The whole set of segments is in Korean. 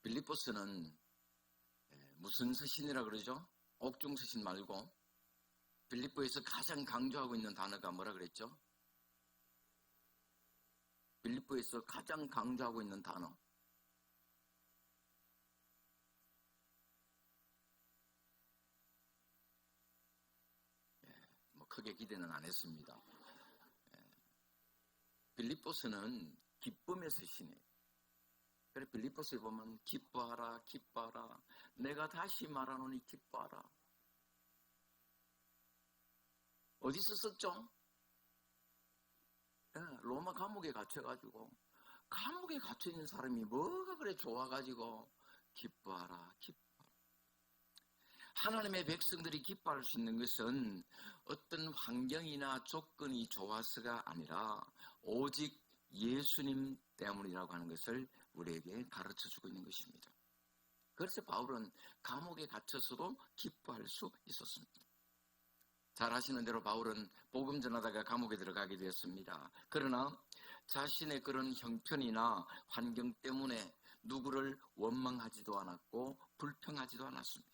빌립보서는 무슨 서신이라 그러죠? 옥중 서신 말고 빌립보에서 가장 강조하고 있는 단어가 뭐라 그랬죠? 빌립보에서 가장 강조하고 있는 단어. 뭐 크게 기대는 안 했습니다. 빌립보서는 기쁨의 서신이에요. 그래 빌립보서에 보면 기뻐하라 기뻐하라 내가 다시 말하노니 기뻐하라. 어디서 썼죠? 로마 감옥에 갇혀가지고 감옥에 갇혀있는 사람이 뭐가 그래 좋아가지고 기뻐하라 기뻐하라. 하나님의 백성들이 기뻐할 수 있는 것은 어떤 환경이나 조건이 좋아서가 아니라 오직 예수님 때문이라고 하는 것을 우리에게 가르쳐주고 있는 것입니다. 그래서 바울은 감옥에 갇혀서도 기뻐할 수 있었습니다. 잘 아시는 대로 바울은 복음 전하다가 감옥에 들어가게 되었습니다. 그러나 자신의 그런 형편이나 환경 때문에 누구를 원망하지도 않았고 불평하지도 않았습니다.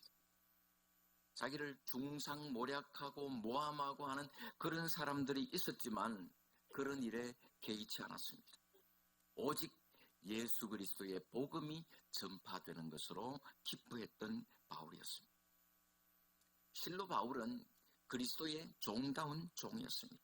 자기를 중상모략하고 모함하고 하는 그런 사람들이 있었지만 그런 일에 개의치 않았습니다. 오직 예수 그리스도의 복음이 전파되는 것으로 기뻐했던 바울이었습니다. 실로 바울은 그리스도의 종다운 종이었습니다.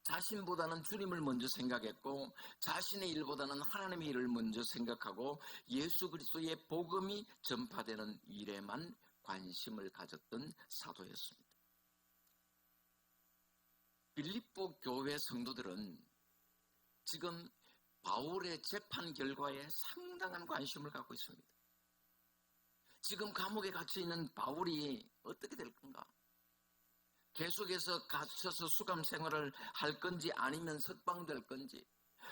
자신보다는 주님을 먼저 생각했고 자신의 일보다는 하나님의 일을 먼저 생각하고 예수 그리스도의 복음이 전파되는 일에만 관심을 가졌던 사도였습니다. 빌립보 교회 성도들은 지금 바울의 재판 결과에 상당한 관심을 갖고 있습니다. 지금 감옥에 갇혀있는 바울이 어떻게 될 건가? 계속해서 갇혀서 수감 생활을 할 건지 아니면 석방될 건지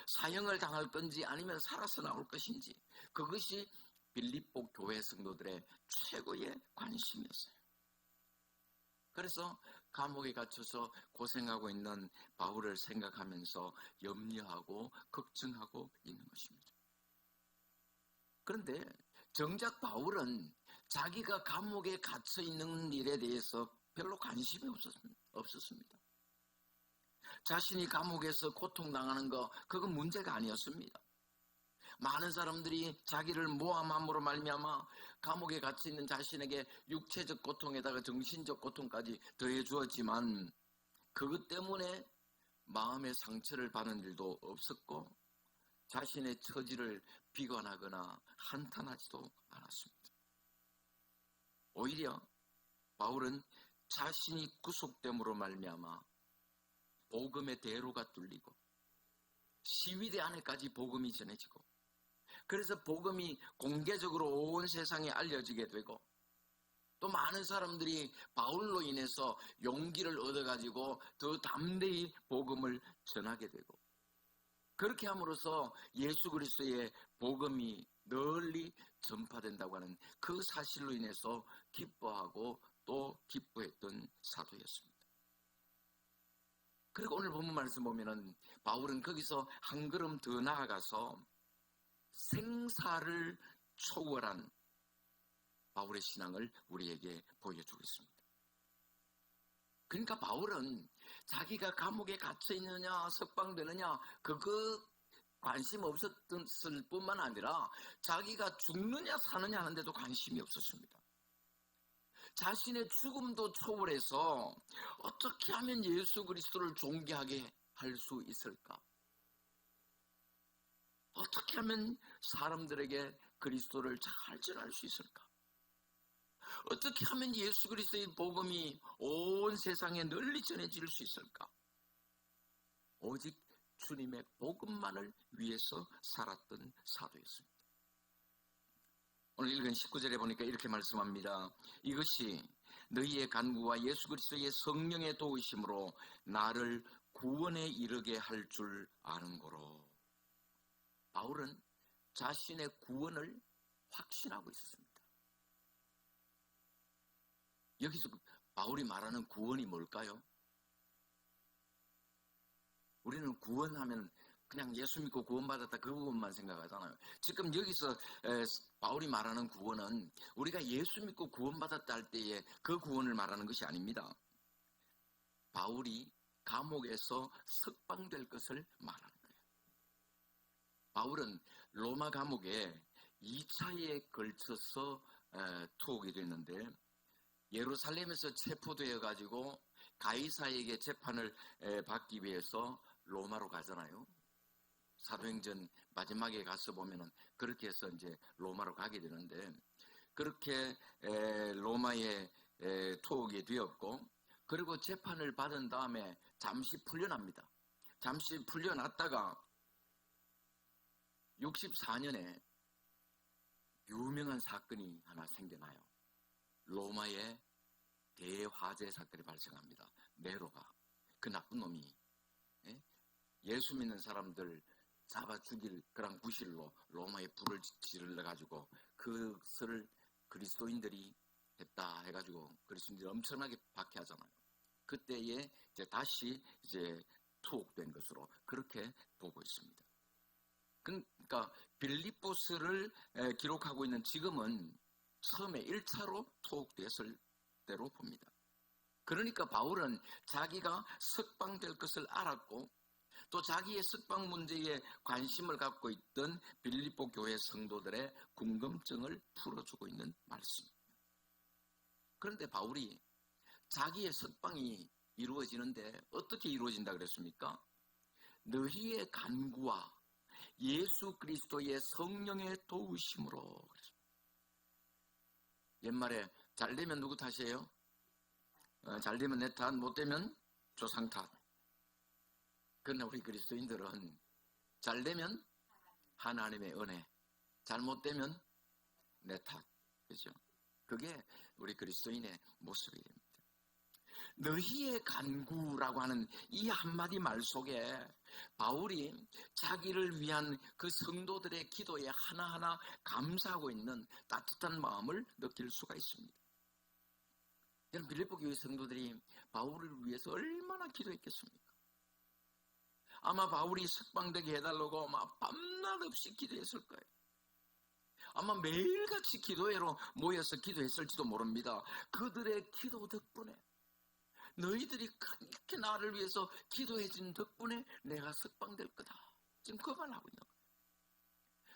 사형을 당할 건지 아니면 살아서 나올 것인지 그것이 빌립보 교회 성도들의 최고의 관심이었어요. 그래서 감옥에 갇혀서 고생하고 있는 바울을 생각하면서 염려하고 걱정하고 있는 것입니다. 그런데 정작 바울은 자기가 감옥에 갇혀 있는 일에 대해서 별로 관심이 없었습니다. 자신이 감옥에서 고통당하는 거 그건 문제가 아니었습니다. 많은 사람들이 자기를 모함함으로 말미암아 감옥에 갇혀 있는 자신에게 육체적 고통에다가 정신적 고통까지 더해 주었지만 그것 때문에 마음의 상처를 받는 일도 없었고 자신의 처지를 비관하거나 한탄하지도 않았습니다. 오히려 바울은 자신이 구속됨으로 말미암아 복음의 대로가 뚫리고 시위대 안에까지 복음이 전해지고 그래서 복음이 공개적으로 온 세상에 알려지게 되고 또 많은 사람들이 바울로 인해서 용기를 얻어가지고 더 담대히 복음을 전하게 되고 그렇게 함으로써 예수 그리스도의 복음이 널리 전파된다고 하는 그 사실로 인해서 기뻐하고 또 기뻐했던 사도였습니다. 그리고 오늘 본문 말씀 보면은 바울은 거기서 한 걸음 더 나아가서 생사를 초월한 바울의 신앙을 우리에게 보여주고 있습니다. 그러니까 바울은 자기가 감옥에 갇혀 있느냐 석방되느냐 그거 관심 없었을 뿐만 아니라 자기가 죽느냐 사느냐 하는데도 관심이 없었습니다. 자신의 죽음도 초월해서 어떻게 하면 예수 그리스도를 존귀하게 할 수 있을까? 어떻게 하면 사람들에게 그리스도를 잘 전할 수 있을까? 어떻게 하면 예수 그리스도의 복음이 온 세상에 널리 전해질 수 있을까? 오직 주님의 복음만을 위해서 살았던 사도였습니다. 오늘 읽은 19절에 보니까 이렇게 말씀합니다. 이것이 너희의 간구와 예수 그리스도의 성령의 도우심으로 나를 구원에 이르게 할 줄 아는 거로. 바울은 자신의 구원을 확신하고 있었습니다. 여기서 바울이 말하는 구원이 뭘까요? 우리는 구원하면 그냥 예수 믿고 구원받았다 그 부분만 생각하잖아요. 지금 여기서 바울이 말하는 구원은 우리가 예수 믿고 구원받았다 할 때의 그 구원을 말하는 것이 아닙니다. 바울이 감옥에서 석방될 것을 말하는 거예요. 바울은 로마 감옥에 2차에 걸쳐서 투옥이 됐는데 예루살렘에서 체포되어 가지고 가이사에게 재판을 받기 위해서 로마로 가잖아요. 사도행전 마지막에 가서 보면은 그렇게 해서 이제 로마로 가게 되는데 그렇게 로마에 투옥이 되었고 그리고 재판을 받은 다음에 잠시 풀려납니다. 잠시 풀려났다가 64년에 유명한 사건이 하나 생겨나요. 로마에 대화재 사건이 발생합니다. 네로가 그 나쁜 놈이 예수 믿는 사람들 잡아 죽일 그런 구실로 로마에 불을 지르려가지고 그것을 그리스도인들이 했다 해가지고 그리스도인들이 엄청나게 박해하잖아요. 그때에 이제 다시 이제 투옥된 것으로 그렇게 보고 있습니다. 그러니까 빌립보스를 기록하고 있는 지금은 처음에 1차로 투옥됐을 대로 봅니다. 그러니까 바울은 자기가 석방될 것을 알았고 또 자기의 석방 문제에 관심을 갖고 있던 빌립보 교회 성도들의 궁금증을 풀어주고 있는 말씀입니다. 그런데 바울이 자기의 석방이 이루어지는데 어떻게 이루어진다 그랬습니까? 너희의 간구와 예수 그리스도의 성령의 도우심으로 그랬습니다. 옛말에 잘 되면 누구 탓이에요? 잘 되면 내 탓, 못 되면 조상 탓. 그러나 우리 그리스도인들은 잘 되면 하나님의 은혜, 잘못되면 내 탓. 그죠? 그게 우리 그리스도인의 모습입니다. 너희의 간구라고 하는 이 한마디 말 속에 바울이 자기를 위한 그 성도들의 기도에 하나하나 감사하고 있는 따뜻한 마음을 느낄 수가 있습니다. 여러분, 빌립보 교회 성도들이 바울을 위해서 얼마나 기도했겠습니까? 아마 바울이 석방되게 해달라고 막 밤낮 없이 기도했을 거예요. 아마 매일같이 기도회로 모여서 기도했을지도 모릅니다. 그들의 기도 덕분에 너희들이 그렇게 나를 위해서 기도해준 덕분에 내가 석방될 거다. 지금 그 말 하고 있는 거예요.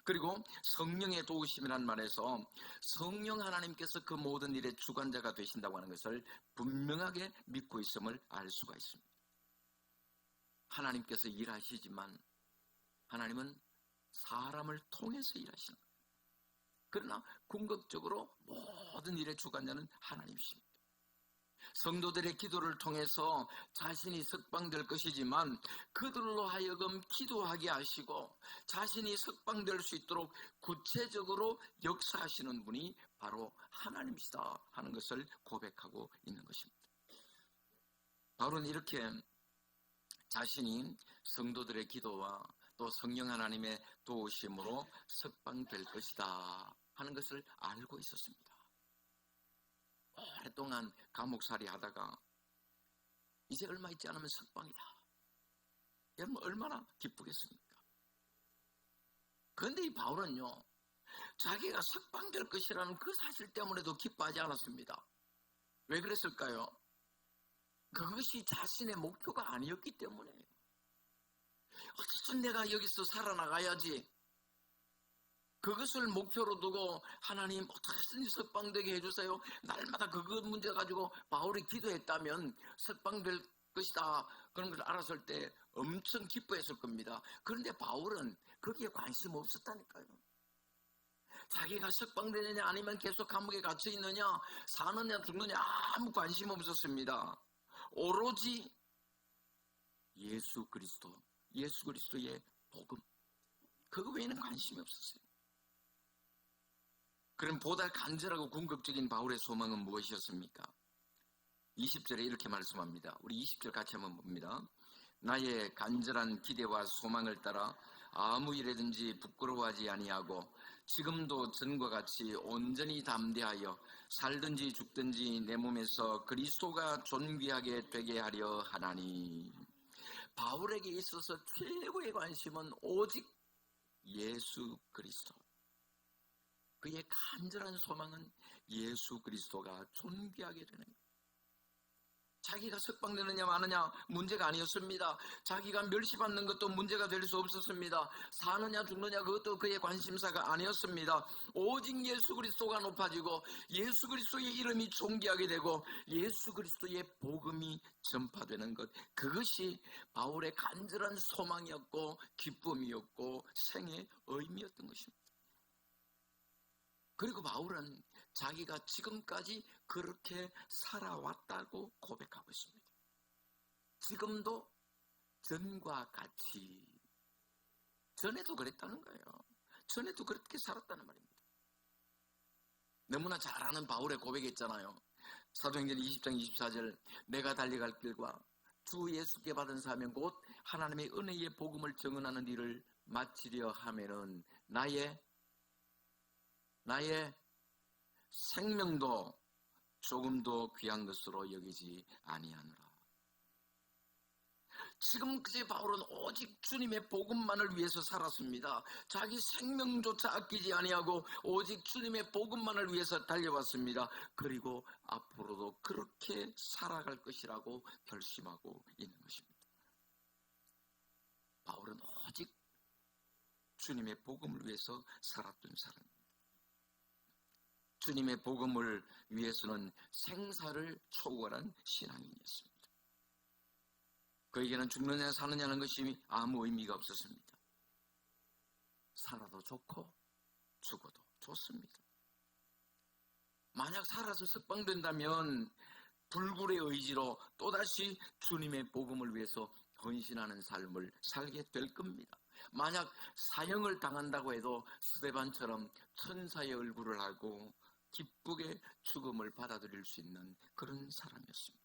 그리고 성령의 도우심이라는 말에서 성령 하나님께서 그 모든 일의 주관자가 되신다고 하는 것을 분명하게 믿고 있음을 알 수가 있습니다. 하나님께서 일하시지만 하나님은 사람을 통해서 일하시는 거예요. 그러나 궁극적으로 모든 일의 주관자는 하나님이십니다. 성도들의 기도를 통해서 자신이 석방될 것이지만 그들로 하여금 기도하게 하시고 자신이 석방될 수 있도록 구체적으로 역사하시는 분이 바로 하나님이시다 하는 것을 고백하고 있는 것입니다. 바울은 이렇게 자신이 성도들의 기도와 또 성령 하나님의 도우심으로 석방될 것이다 하는 것을 알고 있었습니다. 오랫동안 감옥살이 하다가 이제 얼마 있지 않으면 석방이다. 여러분 얼마나 기쁘겠습니까? 그런데 이 바울은요, 자기가 석방될 것이라는 그 사실 때문에도 기뻐하지 않았습니다. 왜 그랬을까요? 그것이 자신의 목표가 아니었기 때문에요. 어쨌든 내가 여기서 살아나가야지. 그것을 목표로 두고 하나님 어떻게든지 석방되게 해주세요. 날마다 그것 문제 가지고 바울이 기도했다면 석방될 것이다. 그런 걸 알았을 때 엄청 기뻐했을 겁니다. 그런데 바울은 거기에 관심 없었다니까요. 자기가 석방되느냐 아니면 계속 감옥에 갇혀 있느냐 사느냐 죽느냐 아무 관심 없었습니다. 오로지 예수 그리스도의 복음 그거 외에는 관심이 없었어요. 그럼 보다 간절하고 궁극적인 바울의 소망은 무엇이었습니까? 20절에 이렇게 말씀합니다. 우리 20절 같이 한번 봅니다. 나의 간절한 기대와 소망을 따라 아무 일에든지 부끄러워하지 아니하고 지금도 전과 같이 온전히 담대하여 살든지 죽든지 내 몸에서 그리스도가 존귀하게 되게 하려 하나니. 바울에게 있어서 최고의 관심은 오직 예수 그리스도. 그의 간절한 소망은 예수 그리스도가 존귀하게 되는 거예요. 자기가 석방되느냐 마느냐 문제가 아니었습니다. 자기가 멸시받는 것도 문제가 될 수 없었습니다. 사느냐 죽느냐 그것도 그의 관심사가 아니었습니다. 오직 예수 그리스도가 높아지고 예수 그리스도의 이름이 존귀하게 되고 예수 그리스도의 복음이 전파되는 것, 그것이 바울의 간절한 소망이었고 기쁨이었고 생의 의미였던 것입니다. 그리고 바울은 자기가 지금까지 그렇게 살아왔다고 고백하고 있습니다. 지금도 전과 같이, 전에도 그랬다는 거예요. 전에도 그렇게 살았다는 말입니다. 너무나 잘 아는 바울의 고백이 있잖아요. 사도행전 20장 24절, 내가 달려갈 길과 주 예수께 받은 사명 곧 하나님의 은혜의 복음을 증언하는 일을 마치려 하면은 나의 생명도 조금도 귀한 것으로 여기지 아니하노라. 지금까지 바울은 오직 주님의 복음만을 위해서 살았습니다. 자기 생명조차 아끼지 아니하고 오직 주님의 복음만을 위해서 달려왔습니다. 그리고 앞으로도 그렇게 살아갈 것이라고 결심하고 있는 것입니다. 바울은 오직 주님의 복음을 위해서 살았던 사람입니다. 주님의 복음을 위해서는 생사를 초월한 신앙인이었습니다. 그에게는 죽느냐 사느냐는 것이 아무 의미가 없었습니다. 살아도 좋고 죽어도 좋습니다. 만약 살아서 석방된다면 불굴의 의지로 또다시 주님의 복음을 위해서 헌신하는 삶을 살게 될 겁니다. 만약 사형을 당한다고 해도 스데반처럼 천사의 얼굴을 하고 기쁘게 죽음을 받아들일 수 있는 그런 사람이었습니다.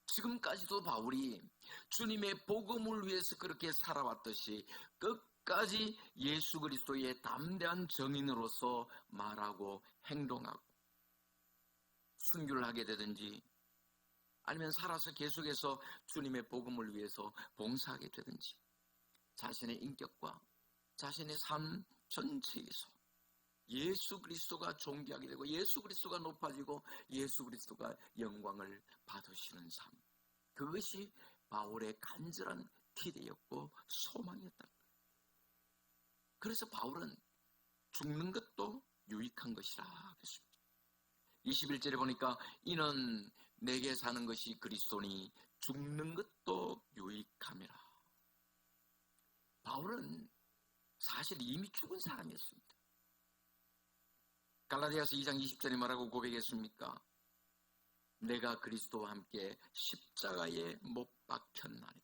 지금까지도 바울이 주님의 복음을 위해서 그렇게 살아왔듯이 끝까지 예수 그리스도의 담대한 증인으로서 말하고 행동하고 순교를 하게 되든지 아니면 살아서 계속해서 주님의 복음을 위해서 봉사하게 되든지 자신의 인격과 자신의 삶 전체에서 예수 그리스도가 존귀하게 되고 예수 그리스도가 높아지고 예수 그리스도가 영광을 받으시는 삶, 그것이 바울의 간절한 기대였고 소망이었다. 그래서 바울은 죽는 것도 유익한 것이라 그랬습니다. 21절에 보니까 이는 내게 사는 것이 그리스도니 죽는 것도 유익함이라. 바울은 사실 이미 죽은 사람이었습니다. 갈라디아서 2장 20절에 뭐라고 고백했습니까? 내가 그리스도와 함께 십자가에 못 박혔나니.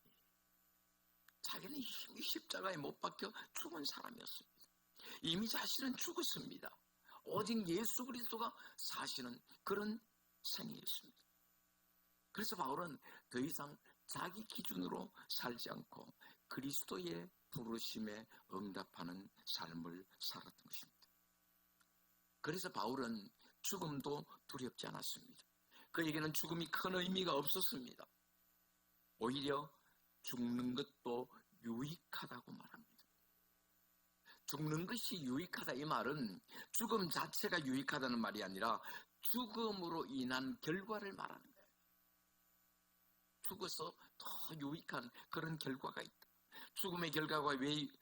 자기는 이미 십자가에 못 박혀 죽은 사람이었습니다. 이미 자신은 죽었습니다. 오직 예수 그리스도가 사시는 그런 생이었습니다. 그래서 바울은 더 이상 자기 기준으로 살지 않고 그리스도의 부르심에 응답하는 삶을 살았던 것입니다. 그래서 바울은 죽음도 두렵지 않았습니다. 그에게는 죽음이 큰 의미가 없었습니다. 오히려 죽는 것도 유익하다고 말합니다. 죽는 것이 유익하다, 이 말은 죽음 자체가 유익하다는 말이 아니라 죽음으로 인한 결과를 말하는 거예요. 죽어서 더 유익한 그런 결과가 있다. 죽음의 결과가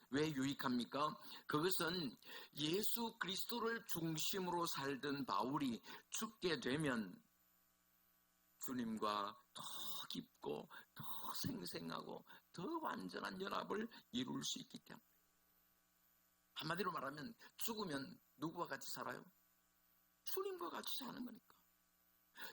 왜 유익합니까? 그것은 예수 그리스도를 중심으로 살던 바울이 죽게 되면 주님과 더 깊고 더 생생하고 더 완전한 연합을 이룰 수 있기 때문에, 한마디로 말하면 죽으면 누구와 같이 살아요? 주님과 같이 사는 거니까.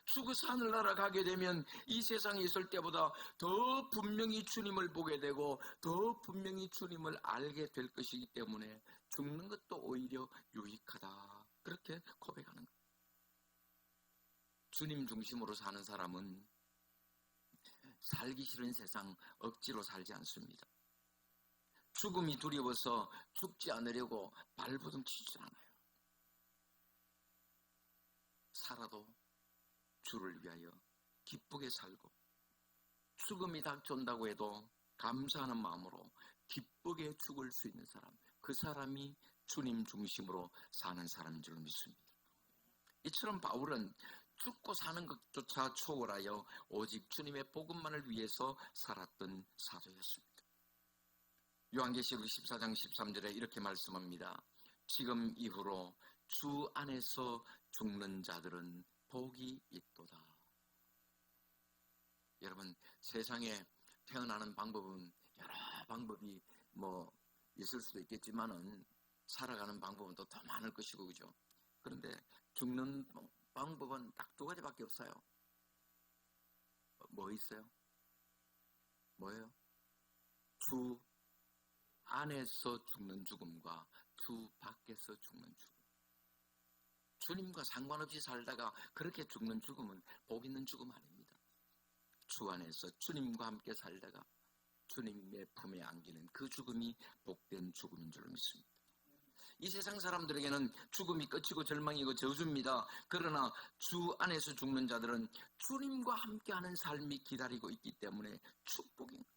죽어서 하늘나라 가게 되면 이 세상에 있을 때보다 더 분명히 주님을 보게 되고 더 분명히 주님을 알게 될 것이기 때문에 죽는 것도 오히려 유익하다, 그렇게 고백하는 거예요. 주님 중심으로 사는 사람은 살기 싫은 세상 억지로 살지 않습니다. 죽음이 두려워서 죽지 않으려고 발버둥치지 않아요. 살아도 주를 위하여 기쁘게 살고 죽음이 닥쳐온다고 해도 감사하는 마음으로 기쁘게 죽을 수 있는 사람, 그 사람이 주님 중심으로 사는 사람인 줄 믿습니다. 이처럼 바울은 죽고 사는 것조차 초월하여 오직 주님의 복음만을 위해서 살았던 사도였습니다. 요한계시록 14장 13절에 이렇게 말씀합니다. 지금 이후로 주 안에서 죽는 자들은 복이 있도다. 여러분, 세상에 태어나는 방법은 여러 방법이 있을 수도 있겠지만은 살아가는 방법은 또 더 많을 것이고, 그죠? 그런데 죽는 방법은 딱 두 가지밖에 없어요. 뭐 있어요? 뭐예요? 주 안에서 죽는 죽음과 주 밖에서 죽는 죽음. 주님과 상관없이 살다가 그렇게 죽는 죽음은 복 있는 죽음 아닙니다. 주 안에서 주님과 함께 살다가 주님의 품에 안기는 그 죽음이 복된 죽음인 줄 믿습니다. 이 세상 사람들에게는 죽음이 끝이고 절망이고 저주입니다. 그러나 주 안에서 죽는 자들은 주님과 함께하는 삶이 기다리고 있기 때문에 축복인 거예요.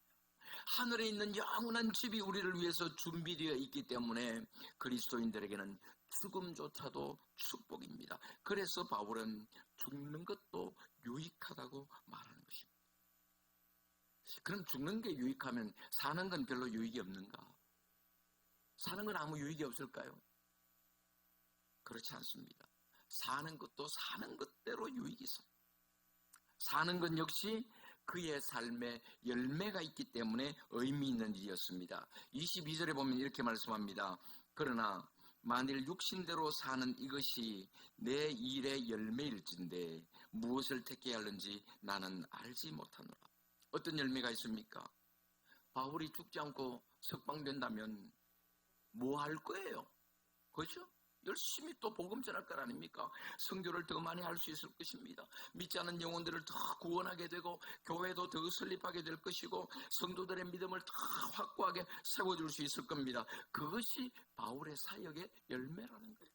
하늘에 있는 영원한 집이 우리를 위해서 준비되어 있기 때문에 그리스도인들에게는 죽음조차도 축복입니다. 그래서 바울은 죽는 것도 유익하다고 말하는 것입니다. 그럼 죽는 게 유익하면 사는 건 별로 유익이 없는가? 사는 건 아무 유익이 없을까요? 그렇지 않습니다. 사는 것도 사는 것대로 유익이 있어요. 사는 것 역시 그의 삶에 열매가 있기 때문에 의미 있는 일이었습니다. 22절에 보면 이렇게 말씀합니다. 그러나 만일 육신대로 사는 이것이 내 일의 열매일진데 무엇을 택해야 하는지 나는 알지 못하노라. 어떤 열매가 있습니까? 바울이 죽지 않고 석방된다면 뭐 할 거예요? 그렇죠? 열심히 또 복음 전할 것 아닙니까? 선교를 더 많이 할 수 있을 것입니다. 믿지 않는 영혼들을 더 구원하게 되고 교회도 더 설립하게 될 것이고 성도들의 믿음을 더 확고하게 세워줄 수 있을 겁니다. 그것이 바울의 사역의 열매라는 거예요.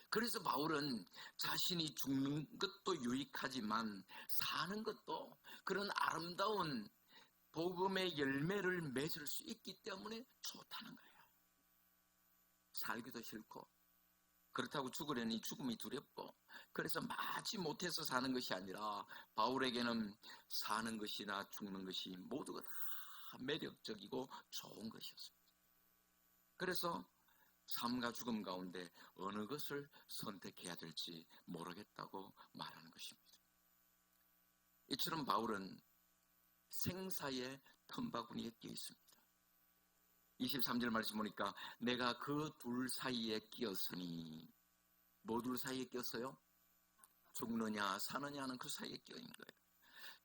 그래서 바울은 자신이 죽는 것도 유익하지만 사는 것도 그런 아름다운 복음의 열매를 맺을 수 있기 때문에 좋다는 거예요. 살기도 싫고 그렇다고 죽으려니 죽음이 두렵고 그래서 마치 못해서 사는 것이 아니라 바울에게는 사는 것이나 죽는 것이 모두가 다 매력적이고 좋은 것이었습니다. 그래서 삶과 죽음 가운데 어느 것을 선택해야 될지 모르겠다고 말하는 것입니다. 이처럼 바울은 생사의 텀바구니에 끼어 있습니다. 23절 말씀 보니까 내가 그 둘 사이에 끼었으니 뭐 둘 사이에 끼었어요? 죽느냐 사느냐는 그 사이에 끼어 있는 거예요.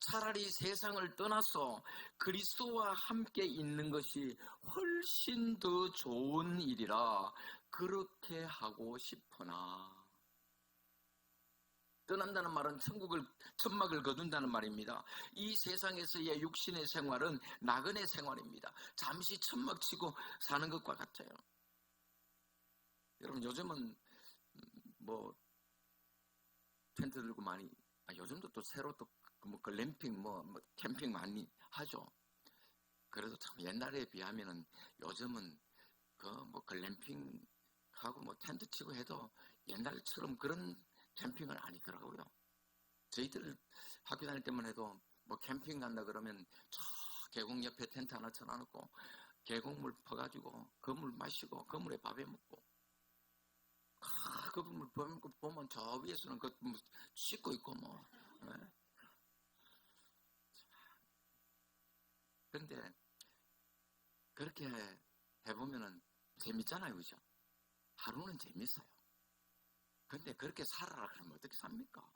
차라리 세상을 떠나서 그리스도와 함께 있는 것이 훨씬 더 좋은 일이라 그렇게 하고 싶으나 떠난다는 말은 천막을 거둔다는 말입니다. 이 세상에서의 육신의 생활은 나그네 생활입니다. 잠시 천막 치고 사는 것과 같아요. 여러분 요즘은 텐트 들고 많이 요즘도 또 새로 또 글램핑 캠핑 많이 하죠. 그래도 참 옛날에 비하면은 요즘은 글램핑하고 텐트 치고 해도 옛날처럼 그런 캠핑은 아니더라고요. 저희들 학교 다닐 때만 해도 캠핑 간다 그러면 저 계곡 옆에 텐트 하나 쳐놔놓고 계곡물 퍼가지고 그 물 마시고 그 물에 밥해 먹고 그 물 보면 저 위에서는 그 씻고 있고 네. 그런데 그렇게 해보면은 재밌잖아요, 그죠? 하루는 재밌어요. 근데 그렇게 살아라 그러면 어떻게 삽니까?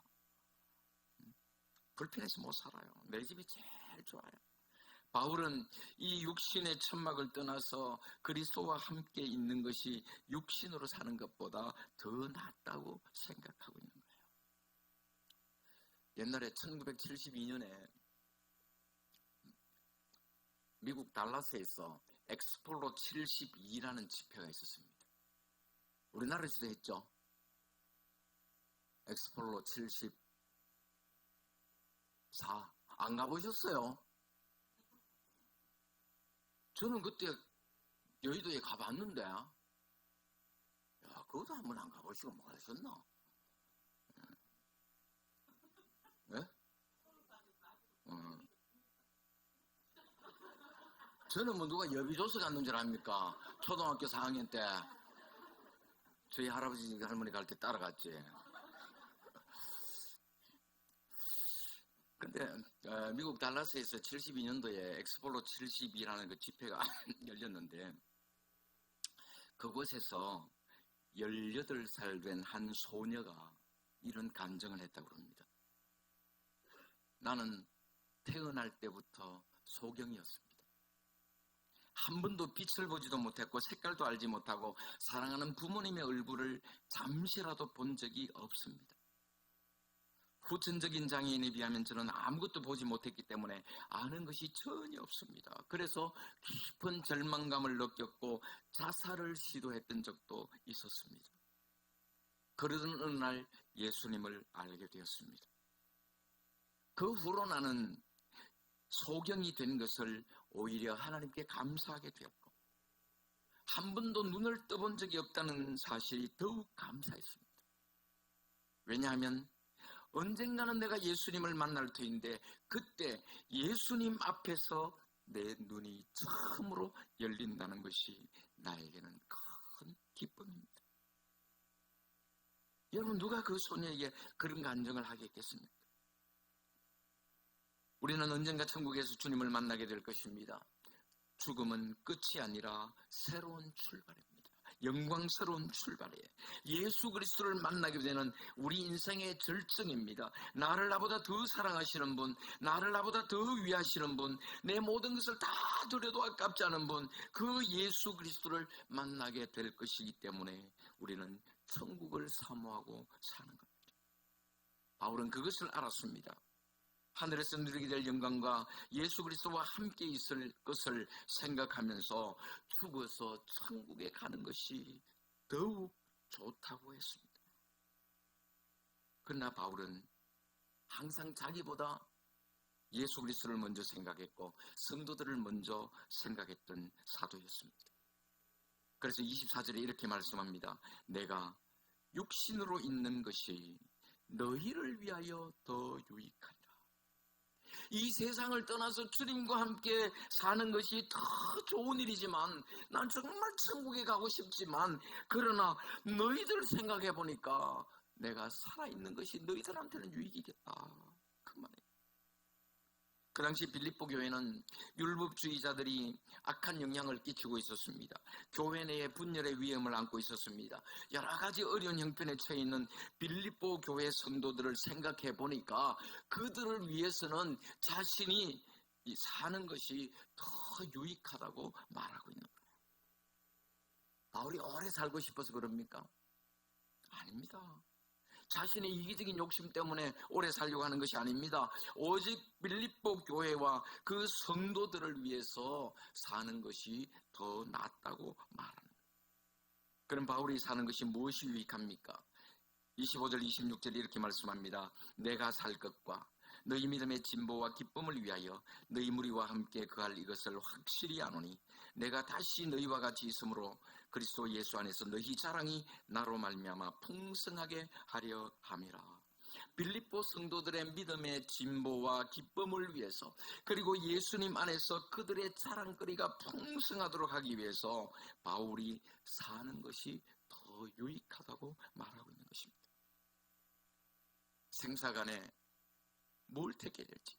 불편해서 못 살아요. 내 집이 제일 좋아요. 바울은 이 육신의 천막을 떠나서 그리스도와 함께 있는 것이 육신으로 사는 것보다 더 낫다고 생각하고 있는 거예요. 옛날에 1972년에 미국 달라스에서 엑스폴로 72라는 집회가 있었습니다. 우리나라에서도 했죠. 엑스폴로 74. 안 가보셨어요? 저는 그때 여의도에 가봤는데, 야, 그것도 한번 안 가보시고 뭐 하셨나? 예? 저는 뭐 누가 여비조서 갔는 줄 압니까? 초등학교 4학년 때 저희 할아버지 할머니 갈 때 따라갔지. 근데 미국 달라스에서 72년도에 엑스폴로 72라는 그 집회가 열렸는데 그곳에서 18살 된 한 소녀가 이런 감정을 했다고 합니다. 나는 태어날 때부터 소경이었습니다. 한 번도 빛을 보지도 못했고 색깔도 알지 못하고 사랑하는 부모님의 얼굴을 잠시라도 본 적이 없습니다. 후천적인 장애인에 비하면 저는 아무것도 보지 못했기 때문에 아는 것이 전혀 없습니다. 그래서 깊은 절망감을 느꼈고 자살을 시도했던 적도 있었습니다. 그러던 어느 날 예수님을 알게 되었습니다. 그 후로 나는 소경이 된 것을 오히려 하나님께 감사하게 되었고 한 번도 눈을 떠본 적이 없다는 사실이 더욱 감사했습니다. 왜냐하면 언젠가는 내가 예수님을 만날 터인데 그때 예수님 앞에서 내 눈이 처음으로 열린다는 것이 나에게는 큰 기쁨입니다. 여러분 누가 그 소녀에게 그런 감정을 하겠습니까? 우리는 언젠가 천국에서 주님을 만나게 될 것입니다. 죽음은 끝이 아니라 새로운 출발입니다. 영광스러운 출발이에요. 예수 그리스도를 만나게 되는 우리 인생의 절정입니다. 나를 나보다 더 사랑하시는 분, 나를 나보다 더 위하시는 분, 내 모든 것을 다 드려도 아깝지 않은 분, 그 예수 그리스도를 만나게 될 것이기 때문에 우리는 천국을 사모하고 사는 겁니다. 바울은 그것을 알았습니다. 하늘에서 누리게 될 영광과 예수 그리스도와 함께 있을 것을 생각하면서 죽어서 천국에 가는 것이 더욱 좋다고 했습니다. 그러나 바울은 항상 자기보다 예수 그리스도를 먼저 생각했고 성도들을 먼저 생각했던 사도였습니다. 그래서 24절에 이렇게 말씀합니다. 내가 육신으로 있는 것이 너희를 위하여 더 유익하니 이 세상을 떠나서 주님과 함께 사는 것이 더 좋은 일이지만 난 정말 천국에 가고 싶지만 그러나 너희들 생각해 보니까 내가 살아있는 것이 너희들한테는 유익이겠다 그 말이에요. 그 당시 빌립보 교회는 율법주의자들이 악한 영향을 끼치고 있었습니다. 교회 내에 분열의 위험을 안고 있었습니다. 여러 가지 어려운 형편에 처해 있는 빌립보 교회 성도들을 생각해 보니까 그들을 위해서는 자신이 사는 것이 더 유익하다고 말하고 있는 거예요. 바울이 오래 살고 싶어서 그럽니까? 아닙니다. 자신의 이기적인 욕심 때문에 오래 살려고 하는 것이 아닙니다. 오직 빌립보 교회와 그 성도들을 위해서 사는 것이 더 낫다고 말합니다. 그럼 바울이 사는 것이 무엇이 유익합니까? 25절 26절 이렇게 말씀합니다. 내가 살 것과 너희 믿음의 진보와 기쁨을 위하여 너희 무리와 함께 거할 이것을 확실히 아노니 내가 다시 너희와 같이 있으므로 그리스도 예수 안에서 너희 자랑이 나로 말미암아 풍성하게 하려 함이라. 빌립보 성도들의 믿음의 진보와 기쁨을 위해서 그리고 예수님 안에서 그들의 자랑거리가 풍성하도록 하기 위해서 바울이 사는 것이 더 유익하다고 말하고 있는 것입니다. 생사간에 뭘 택해야 될지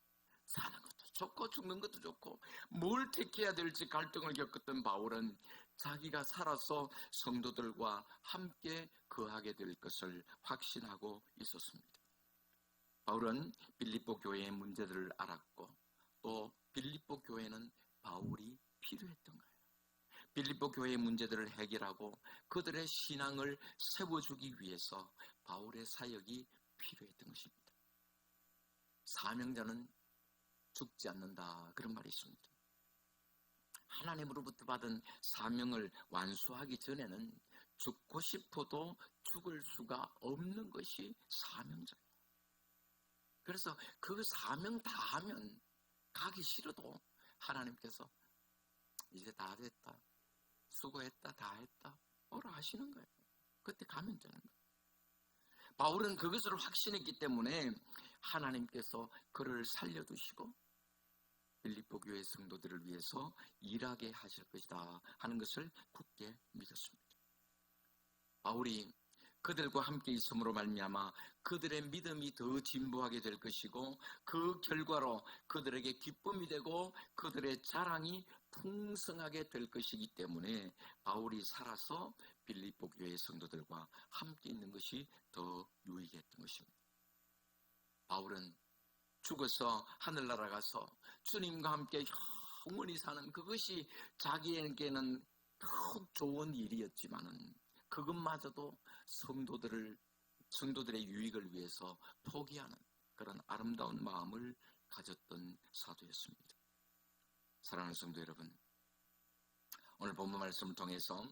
사는 것도 좋고 죽는 것도 좋고 뭘 택해야 될지 갈등을 겪었던 바울은 자기가 살아서 성도들과 함께 거하게 될 것을 확신하고 있었습니다. 바울은 빌립보 교회의 문제들을 알았고 또 빌립보 교회는 바울이 필요했던 거예요. 빌립보 교회의 문제들을 해결하고 그들의 신앙을 세워주기 위해서 바울의 사역이 필요했던 것입니다. 사명자는 죽지 않는다 그런 말이 있습니다. 하나님으로부터 받은 사명을 완수하기 전에는 죽고 싶어도 죽을 수가 없는 것이 사명자예요. 그래서 그 사명 다 하면 가기 싫어도 하나님께서 이제 다 됐다, 수고했다, 다 했다 오라 하시는 거예요. 그때 가면 되는 거예요. 바울은 그것을 확신했기 때문에 하나님께서 그를 살려두시고 빌립보 교회 성도들을 위해서 일하게 하실 것이다 하는 것을 굳게 믿었습니다. 바울이 그들과 함께 있음으로 말미암아 그들의 믿음이 더 진보하게 될 것이고 그 결과로 그들에게 기쁨이 되고 그들의 자랑이 풍성하게 될 것이기 때문에 바울이 살아서 빌립보 교회 성도들과 함께 있는 것이 더 유익했던 것입니다. 바울은 죽어서 하늘나라 가서 주님과 함께 영원히 사는 그것이 자기에게는 더욱 좋은 일이었지만은 그것마저도 성도들의 유익을 위해서 포기하는 그런 아름다운 마음을 가졌던 사도였습니다. 사랑하는 성도 여러분, 오늘 본문 말씀을 통해서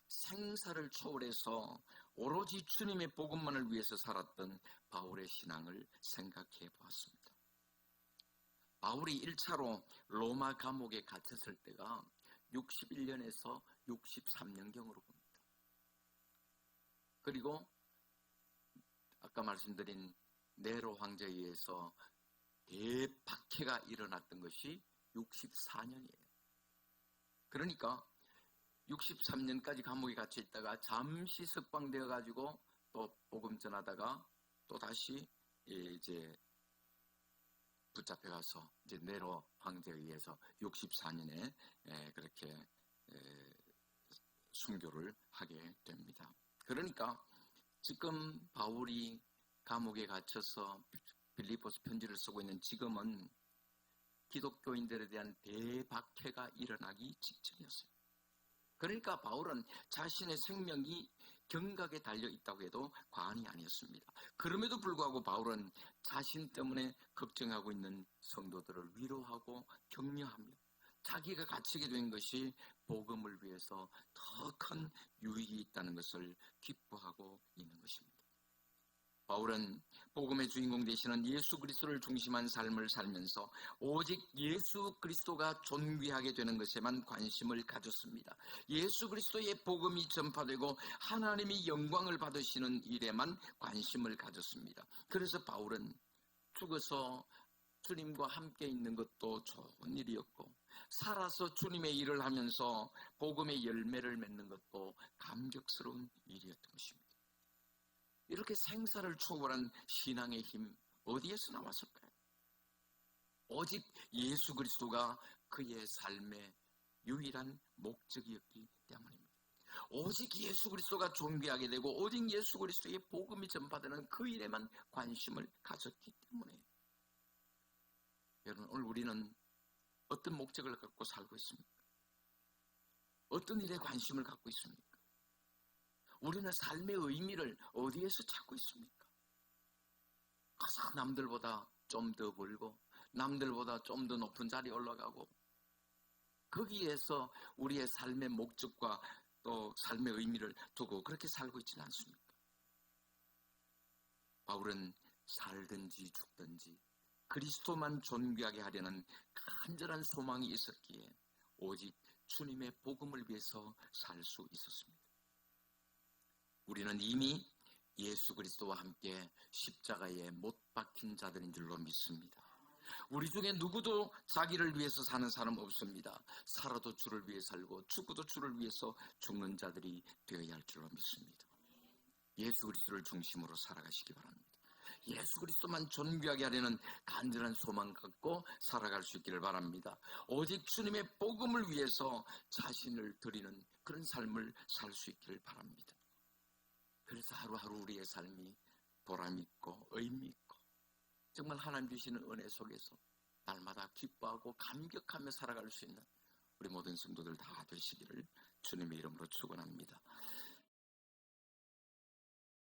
생사를 초월해서 오로지 주님의 복음만을 위해서 살았던 바울의 신앙을 생각해 보았습니다. 바울이 1차로 로마 감옥에 갇혔을 때가 61년에서 63년경으로 봅니다. 그리고 아까 말씀드린 네로 황제에 의해서 대박해가 일어났던 것이 64년이에요. 그러니까 63년까지 감옥에 갇혀 있다가 잠시 석방되어 가지고 또 복음 전하다가 또 다시 이제 붙잡혀 가서 이제 네로 황제에 의해서 64년에 그렇게 순교를 하게 됩니다. 그러니까 지금 바울이 감옥에 갇혀서 빌립보서 편지를 쓰고 있는 지금은 기독교인들에 대한 대박해가 일어나기 직전이었어요. 그러니까 바울은 자신의 생명이 경각에 달려 있다고 해도 과언이 아니었습니다. 그럼에도 불구하고 바울은 자신 때문에 걱정하고 있는 성도들을 위로하고 격려하며 자기가 갇히게 된 것이 복음을 위해서 더 큰 유익이 있다는 것을 기뻐하고 있는 것입니다. 바울은 복음의 주인공 되시는 예수 그리스도를 중심한 삶을 살면서 오직 예수 그리스도가 존귀하게 되는 것에만 관심을 가졌습니다. 예수 그리스도의 복음이 전파되고 하나님이 영광을 받으시는 일에만 관심을 가졌습니다. 그래서 바울은 죽어서 주님과 함께 있는 것도 좋은 일이었고 살아서 주님의 일을 하면서 복음의 열매를 맺는 것도 감격스러운 일이었던 것입니다. 이렇게 생사를 초월한 신앙의 힘 어디에서 나왔을까요? 오직 예수 그리스도가 그의 삶의 유일한 목적이었기 때문입니다. 오직 예수 그리스도가 존귀하게 되고 오직 예수 그리스도의 복음이 전파되는 그 일에만 관심을 가졌기 때문에 여러분, 오늘 우리는 어떤 목적을 갖고 살고 있습니까? 어떤 일에 관심을 갖고 있습니까? 우리는 삶의 의미를 어디에서 찾고 있습니까? 가서 남들보다 좀 더 벌고 남들보다 좀 더 높은 자리에 올라가고 거기에서 우리의 삶의 목적과 또 삶의 의미를 두고 그렇게 살고 있지는 않습니까? 바울은 살든지 죽든지 그리스도만 존귀하게 하려는 간절한 소망이 있었기에 오직 주님의 복음을 위해서 살 수 있었습니다. 우리는 이미 예수 그리스도와 함께 십자가에 못 박힌 자들인 줄로 믿습니다. 우리 중에 누구도 자기를 위해서 사는 사람 없습니다. 살아도 주를 위해 살고 죽어도 주를 위해서 죽는 자들이 되어야 할 줄로 믿습니다. 예수 그리스도를 중심으로 살아가시기 바랍니다. 예수 그리스도만 존귀하게 하려는 간절한 소망 갖고 살아갈 수 있기를 바랍니다. 오직 주님의 복음을 위해서 자신을 드리는 그런 삶을 살 수 있기를 바랍니다. 그래서 하루하루 우리의 삶이 보람있고 의미있고 정말 하나님 주시는 은혜 속에서 날마다 기뻐하고 감격하며 살아갈 수 있는 우리 모든 성도들 다 되시기를 주님의 이름으로 축원합니다.